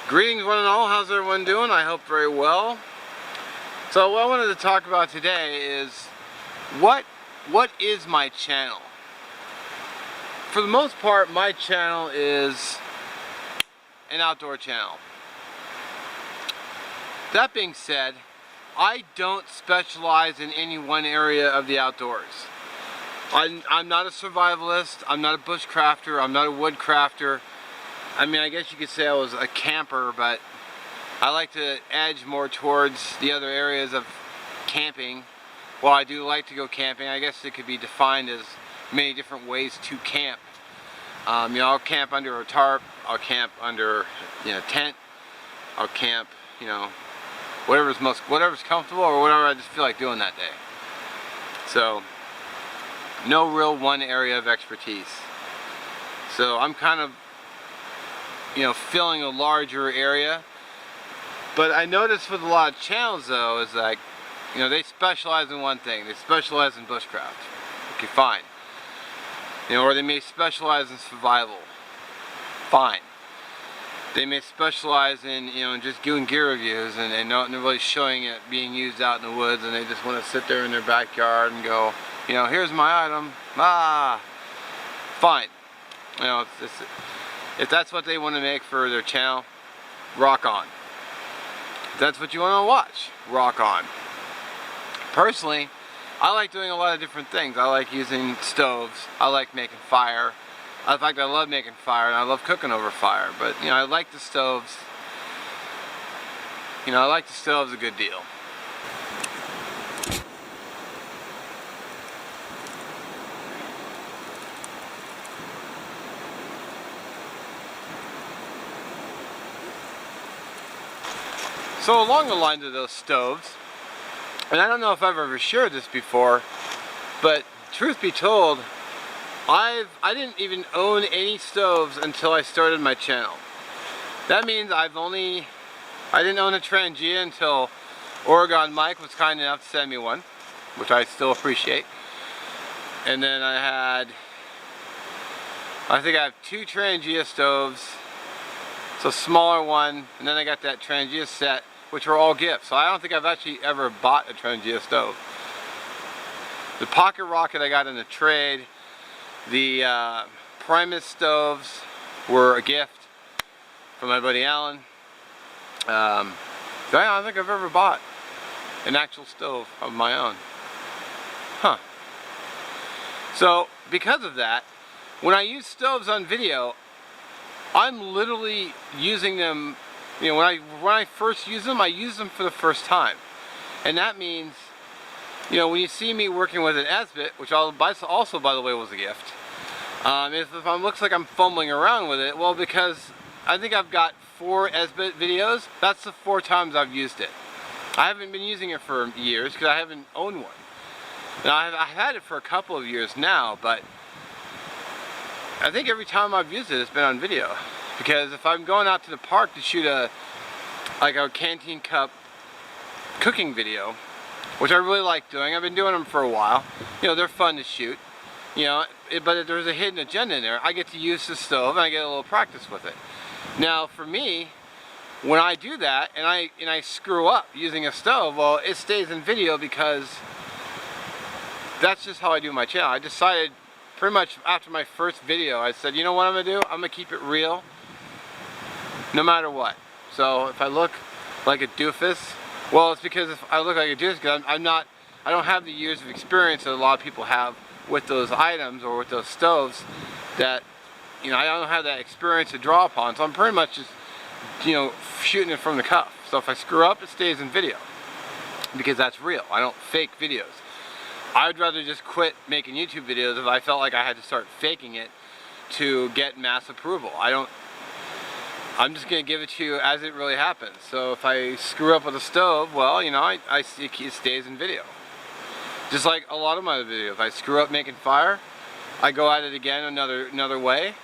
Greetings one and all, how's everyone doing? I hope very well. So what I wanted to talk about today is what is my channel? For the most part, my channel is an outdoor channel. That being said, I don't specialize in any one area of the outdoors. I'm not a survivalist, I'm not a bushcrafter, I'm not a woodcrafter. I mean, I guess you could say I was a camper, but I like to edge more towards the other areas of camping. While I do like to go camping, I guess it could be defined as many different ways to camp. I'll camp under a tarp, I'll camp under a tent, I'll camp, whatever's comfortable or whatever I just feel like doing that day. So, no real one area of expertise. So I'm kind of filling a larger area. But I noticed with a lot of channels though is like, they specialize in one thing. They specialize in bushcraft. Okay, fine. Or they may specialize in survival. Fine. They may specialize in, just doing gear reviews and not really showing it being used out in the woods, and they just want to sit there in their backyard and go, here's my item. Fine. If that's what they want to make for their channel, rock on. If that's what you want to watch, rock on. Personally, I like doing a lot of different things. I like using stoves. I like making fire. In fact, I love making fire and I love cooking over fire. But, I like the stoves. I like the stoves a good deal. So along the lines of those stoves, and I don't know if I've ever shared this before, but truth be told, I didn't even own any stoves until I started my channel. That means I didn't own a Trangia until Oregon Mike was kind enough to send me one, which I still appreciate. And then I think I have 2 Trangia stoves. It's a smaller one, and then I got that Trangia set, which were all gifts. So I don't think I've actually ever bought a Trangia stove. The Pocket Rocket I got in a trade. The Primus stoves were a gift from my buddy Alan. I don't think I've ever bought an actual stove of my own. So because of that, when I use stoves on video, I'm literally using them, when I first use them, I use them for the first time. And that means, when you see me working with an Esbit, which also by the way was a gift, if it looks like I'm fumbling around with it, well, because I think I've got 4 Esbit videos, that's the 4 times I've used it. I haven't been using it for years because I haven't owned one. Now I've had it for a couple of years now, but I think every time I've used it, it's been on video. Because if I'm going out to the park to shoot a canteen cup cooking video, which I really like doing, I've been doing them for a while. They're fun to shoot. But there's a hidden agenda in there. I get to use the stove and I get a little practice with it. Now for me, when I do that and I screw up using a stove, well, it stays in video because that's just how I do my channel. I decided pretty much after my first video, I said, you know what I'm gonna do? I'm gonna keep it real, no matter what. So if I look like a doofus, well, it's because if I look like a doofus, because I don't have the years of experience that a lot of people have with those items or with those stoves. That I don't have that experience to draw upon. So I'm pretty much just shooting it from the cuff. So if I screw up, it stays in video because that's real. I don't fake videos. I would rather just quit making YouTube videos if I felt like I had to start faking it to get mass approval. I'm just going to give it to you as it really happens. So if I screw up with a stove, well, it stays in video. Just like a lot of my other videos. If I screw up making fire, I go at it again another way.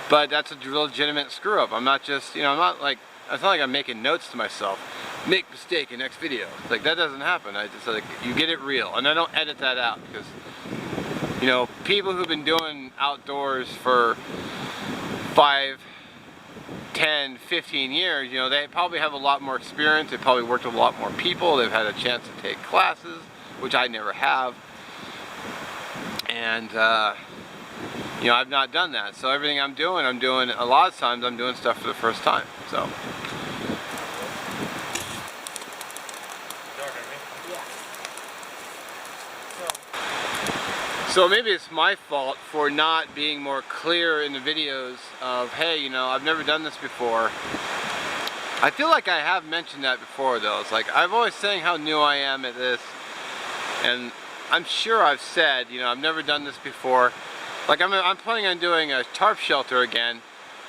But that's a legitimate screw up. I'm not just, it's not like I'm making notes to myself. Make mistake in next video. Like, that doesn't happen. I just you get it real, and I don't edit that out because people who've been doing outdoors for 5, 10, 15 years, you know, they probably have a lot more experience. They probably worked with a lot more people. They've had a chance to take classes, which I never have. And, you know, I've not done that. So everything I'm doing a lot of times I'm doing stuff for the first time. So. So maybe it's my fault for not being more clear in the videos of, hey, you know, I've never done this before. I feel like I have mentioned that before though. It's like, I've always saying how new I am at this, and I'm sure I've said, you know, I've never done this before. Like I'm planning on doing a tarp shelter again,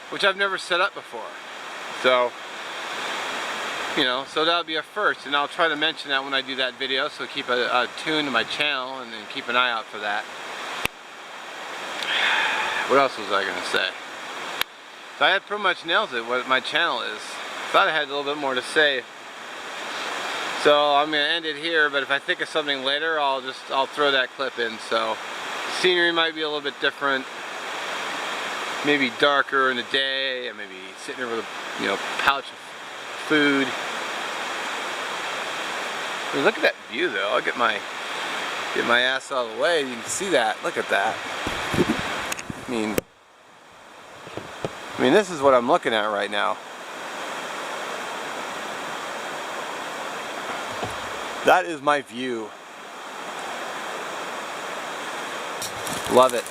which I've never set up before. So, you know, so that'll be a first, and I'll try to mention that when I do that video, so keep a tune to my channel and then keep an eye out for that. What else was I going to say? So I pretty much nails it, what my channel is. Thought I had a little bit more to say. So I'm going to end it here, but if I think of something later, I'll throw that clip in. So the scenery might be a little bit different. Maybe darker in the day, and maybe sitting there with a, you know, pouch of food. I mean, look at that view though. I'll get my ass out of the way. You can see that. Look at that. I mean, this is what I'm looking at right now. That is my view. Love it.